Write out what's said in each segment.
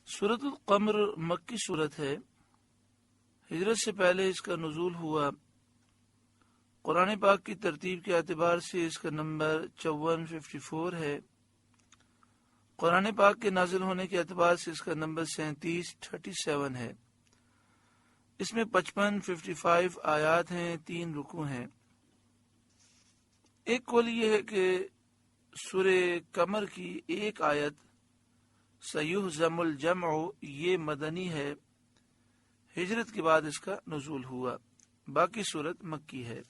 سورۃ القمر مکی صورت ہے۔ ہجرت سے پہلے اس کا نزول ہوا۔ قرآن پاک کی ترتیب کے اعتبار سے اس کا نمبر 54 ہے۔ قرآن پاک کے نازل ہونے کے اعتبار سے اس کا نمبر 37 ہے۔ اس میں 55 آیات ہیں، 3 رکوع ہیں۔ ایک قول یہ ہے کہ سورہ قمر کی ایک آیت سیہزم الجمع یہ مدنی ہے، ہجرت کے بعد اس کا نزول ہوا۔ باقی صورت مکی ہے۔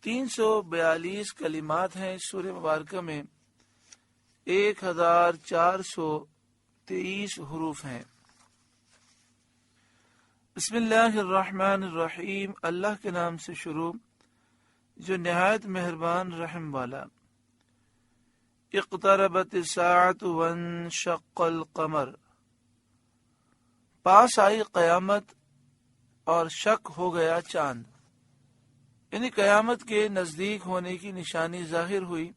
342 کلمات ہیں اس سورہ مبارکہ میں، 1423 حروف ہیں۔ بسم اللہ الرحمن الرحیم، اللہ کے نام سے شروع جو نہایت مہربان رحم والا۔ اقتربت الساعۃ وانشق القمر، پاس آئی قیامت اور شق ہو گیا چاند، یعنی قیامت کے نزدیک ہونے کی نشانی ظاہر ہوئی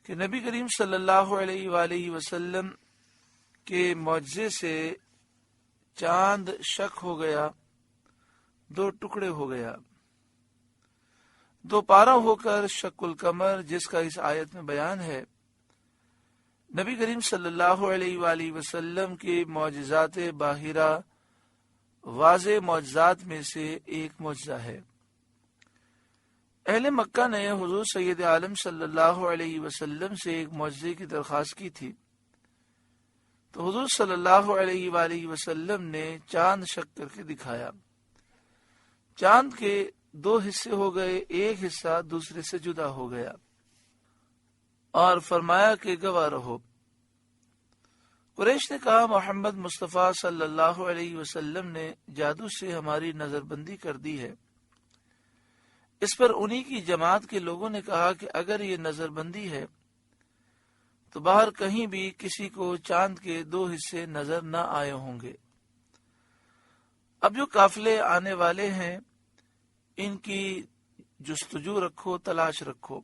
کہ نبی کریم صلی اللہ علیہ وآلہ وسلم کے معجزے سے چاند شق ہو گیا، 2 ٹکڑے ہو گیا، 2 پارہ ہو کر شق القمر، جس کا اس آیت میں بیان ہے۔ نبی کریم صلی اللہ علیہ وآلہ وسلم کے معجزات باہرہ واضح معجزات میں سے ایک معجزہ ہے۔ اہل مکہ نے حضور سید عالم صلی اللہ علیہ وسلم سے ایک معجزے کی درخواست کی تھی، تو حضور صلی اللہ علیہ وآلہ وسلم نے چاند شق کر کے دکھایا۔ چاند کے 2 حصے ہو گئے، ایک حصہ دوسرے سے جدا ہو گیا، اور فرمایا کہ گواہ رہو۔ قریش نے کہا محمد مصطفیٰ صلی اللہ علیہ وسلم نے جادو سے ہماری نظر بندی کر دی ہے۔ اس پر انہی کی جماعت کے لوگوں نے کہا کہ اگر یہ نظر بندی ہے تو باہر کہیں بھی کسی کو چاند کے 2 حصے نظر نہ آئے ہوں گے۔ اب جو قافلے آنے والے ہیں ان کی جستجو رکھو، تلاش رکھو،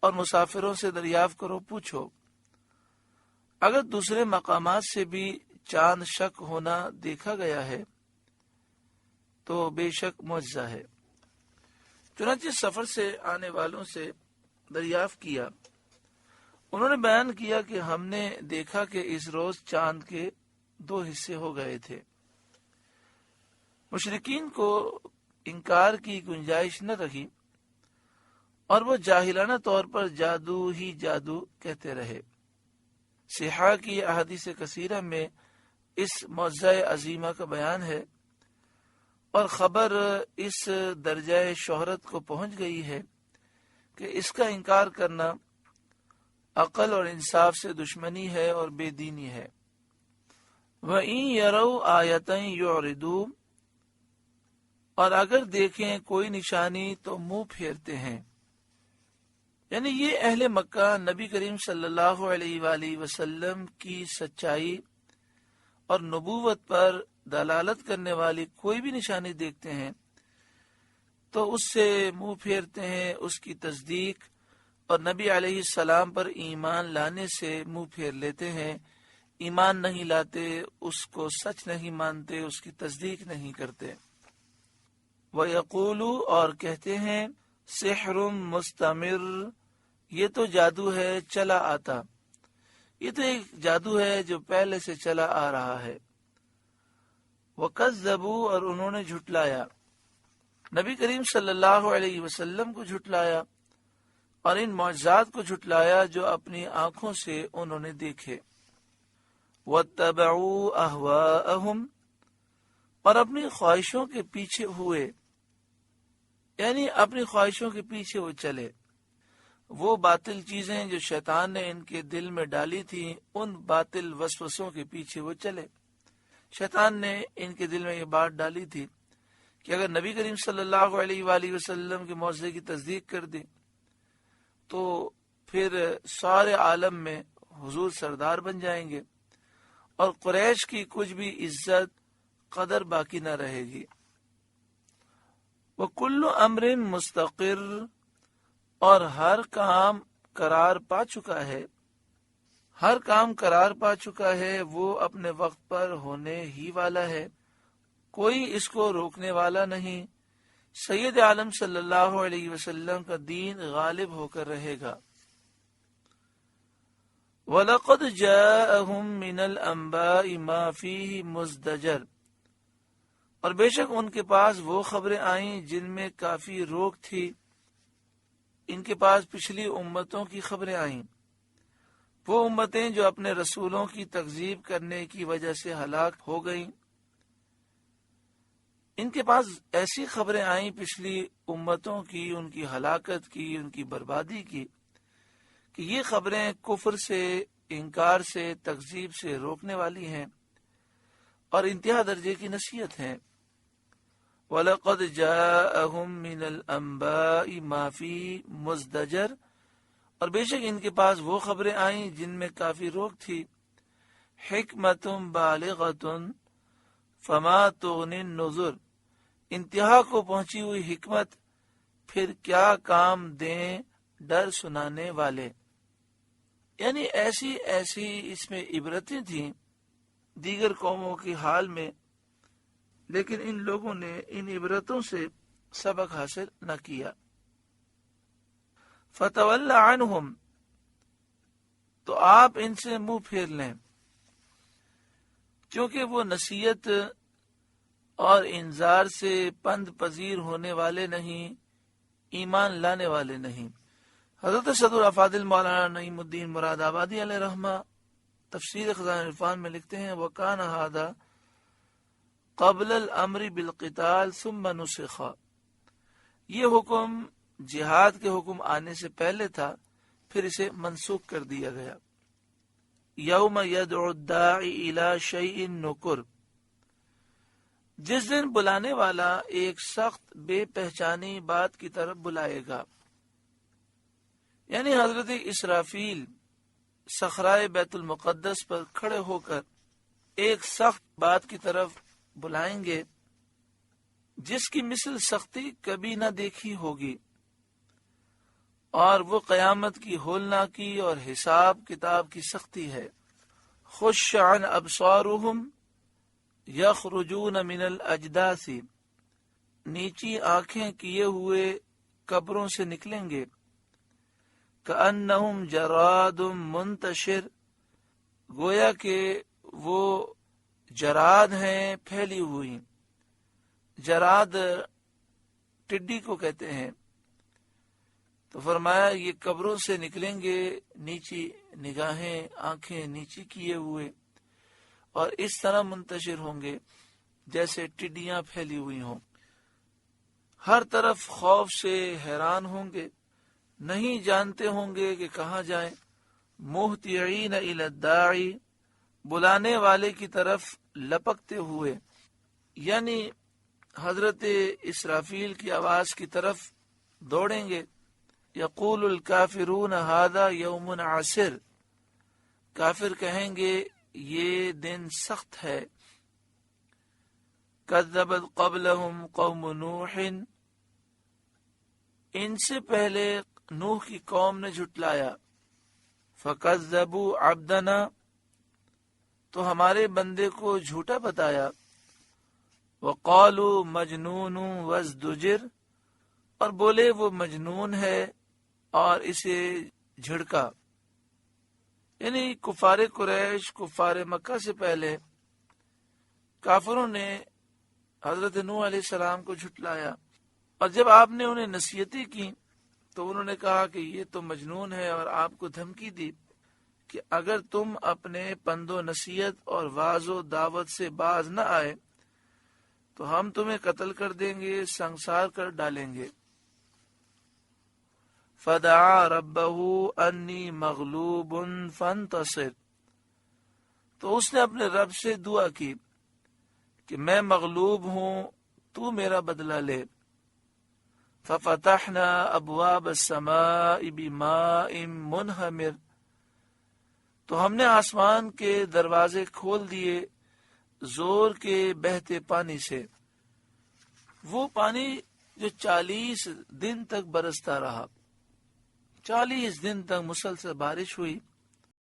اور مسافروں سے دریافت کرو، پوچھو۔ اگر دوسرے مقامات سے بھی چاند شق ہونا دیکھا گیا ہے تو بے شک معجزہ ہے۔ چنانچہ سفر سے آنے والوں سے دریافت کیا، انہوں نے بیان کیا کہ ہم نے دیکھا کہ اس روز چاند کے 2 حصے ہو گئے تھے۔ مشرکین کو انکار کی گنجائش نہ رہی اور وہ جاہلانہ طور پر جادو ہی جادو کہتے رہے۔ صحاح کی احادیث کثیرہ میں اس معجزہ عظیمہ کا بیان ہے، اور خبر اس درجہ شہرت کو پہنچ گئی ہے کہ اس کا انکار کرنا عقل اور انصاف سے دشمنی ہے اور بے دینی ہے۔ وَإِن يَرَوْا آیَةً يُعْرِضُوا، اور اگر دیکھیں کوئی نشانی تو منہ پھیرتے ہیں۔ یعنی یہ اہل مکہ نبی کریم صلی اللہ علیہ وآلہ وسلم کی سچائی اور نبوت پر دلالت کرنے والی کوئی بھی نشانی دیکھتے ہیں تو اس سے منہ پھیرتے ہیں، اس کی تصدیق اور نبی علیہ السلام پر ایمان لانے سے منہ پھیر لیتے ہیں۔ ایمان نہیں لاتے، اس کو سچ نہیں مانتے، اس کی تصدیق نہیں کرتے۔ وَيَقُولُوا، اور کہتے ہیں، سحر مستمر، یہ تو جادو ہے چلا آتا، یہ تو ایک جادو ہے جو پہلے سے چلا آ رہا ہے۔ وَكَذَّبُوا، اور انہوں نے جھٹلایا، نبی کریم صلی اللہ علیہ وسلم کو جھٹلایا اور ان معجزات کو جھٹلایا جو اپنی آنکھوں سے انہوں نے دیکھے۔ وَاتَّبَعُوا أَهْوَاءَهُمْ، اور اپنی خواہشوں کے پیچھے ہوئے، یعنی اپنی خواہشوں کے پیچھے وہ چلے۔ وہ باطل چیزیں جو شیطان نے ان کے دل میں ڈالی تھی، ان باطل وسوسوں کے پیچھے وہ چلے۔ شیطان نے ان کے دل میں یہ بات ڈالی تھی کہ اگر نبی کریم صلی اللہ علیہ وآلہ وسلم کے معجزے کی تصدیق کر دیں تو پھر سارے عالم میں حضور سردار بن جائیں گے اور قریش کی کچھ بھی عزت قدر باقی نہ رہے گی۔ وَكُلُّ أَمْرٍ مُسْتَقِرٍ، اور ہر کام قرار پا چکا ہے۔ ہر کام قرار پا چکا ہے، وہ اپنے وقت پر ہونے ہی والا ہے، کوئی اس کو روکنے والا نہیں۔ سید عالم صلی اللہ علیہ وسلم کا دین غالب ہو کر رہے گا۔ وَلَقَدْ جَاءَهُم مِّنَ الْأَنبَاءِ مَا فِيهِ مُزْدَجَرٌ، اور بے شک ان کے پاس وہ خبریں آئیں جن میں کافی روک تھی۔ ان کے پاس پچھلی امتوں کی خبریں آئیں، وہ امتیں جو اپنے رسولوں کی تکذیب کرنے کی وجہ سے ہلاک ہو گئیں۔ ان کے پاس ایسی خبریں آئیں پچھلی امتوں کی، ان کی ہلاکت کی، ان کی بربادی کی، کہ یہ خبریں کفر سے، انکار سے، تکذیب سے روکنے والی ہیں اور انتہا درجے کی نصیحت ہیں۔ وَلَقَدْ جَاءَهُم مِّنَ الْأَنبَاءِ مَا فِيهِ مُزْدَجَرٌ، اور بے شک ان کے پاس وہ خبریں آئیں جن میں کافی روک تھی۔ حکمتٌ بالغۃ فما تغنی النذر، انتہا کو پہنچی ہوئی حکمت، پھر کیا کام دیں ڈر سنانے والے۔ یعنی ایسی اس میں عبرتیں تھیں دیگر قوموں کے حال میں، لیکن ان لوگوں نے ان عبرتوں سے سبق حاصل نہ کیا۔ فَتَوَلَّ عَنْهُمْ، تو آپ ان سے منہ پھیر لیں، کیونکہ وہ نصیحت اور انذار سے پند پذیر ہونے والے نہیں، ایمان لانے والے نہیں۔ حضرت صدر افاضل مولانا نعیم الدین مراد آبادی علیہ رحمہ تفسیر خزائن العرفان میں لکھتے ہیں، وَكَانَ هَذَا قبل الامر بالقتال ثم نسخ، یہ حکم جہاد کے حکم آنے سے پہلے تھا، پھر اسے منسوخ کر دیا گیا۔ یوم یدعو الداعی الی شیء نکر، جس دن بلانے والا ایک سخت بے پہچانی بات کی طرف بلائے گا، یعنی حضرت اسرافیل صخرائے بیت المقدس پر کھڑے ہو کر ایک سخت بات کی طرف بلائیں گے جس کی مثل سختی کبھی نہ دیکھی ہوگی، اور وہ قیامت کی ہولناکی اور حساب کتاب کی سختی ہے۔ خش عن ابصارهم یخرجون من الاجداث، نیچی آنکھیں کیے ہوئے قبروں سے نکلیں گے۔ کأنہم جراد منتشر، گویا کہ وہ جراد ہیں پھیلی ہوئی۔ جراد ٹڈی کو کہتے ہیں۔ تو فرمایا یہ قبروں سے نکلیں گے، نیچی نگاہیں، آنکھیں نیچی کیے ہوئے، اور اس طرح منتشر ہوں گے جیسے ٹڈیاں پھیلی ہوئی ہوں۔ ہر طرف خوف سے حیران ہوں گے، نہیں جانتے ہوں گے کہ کہاں جائیں۔ مہطعین الی الداعی، بلانے والے کی طرف لپکتے ہوئے، یعنی حضرت اسرافیل کی آواز کی طرف دوڑیں گے۔ یقول الکافرون ھذا یوم عسر، کافر کہیں گے یہ دن سخت ہے۔ کذبت قبلہم قوم نوح، ان سے پہلے نوح کی قوم نے جھٹلایا۔ فکذبوا عبدنا، تو ہمارے بندے کو جھوٹا بتایا۔ وقالوا مجنون وازدجر، اور بولے وہ مجنون ہے اور اسے جھڑکا۔ یعنی کفار قریش، کفار مکہ سے پہلے کافروں نے حضرت نوح علیہ السلام کو جھٹلایا، اور جب آپ نے انہیں نصیحتیں کی تو انہوں نے کہا کہ یہ تو مجنون ہے، اور آپ کو دھمکی دی کہ اگر تم اپنے پند و نصیحت اور واعظ و دعوت سے باز نہ آئے تو ہم تمہیں قتل کر دیں گے، سنسار کر ڈالیں گے۔ فدعا ربہ انی مغلوب فانتصر، تو اس نے اپنے رب سے دعا کی کہ میں مغلوب ہوں، تو میرا بدلہ لے۔ ففتحنا ابواب السماء بماء منہمر، تو ہم نے آسمان کے دروازے کھول دیے زور کے بہتے پانی سے، وہ پانی جو 40 دن تک برستا رہا۔ 40 دن تک مسلسل بارش ہوئی،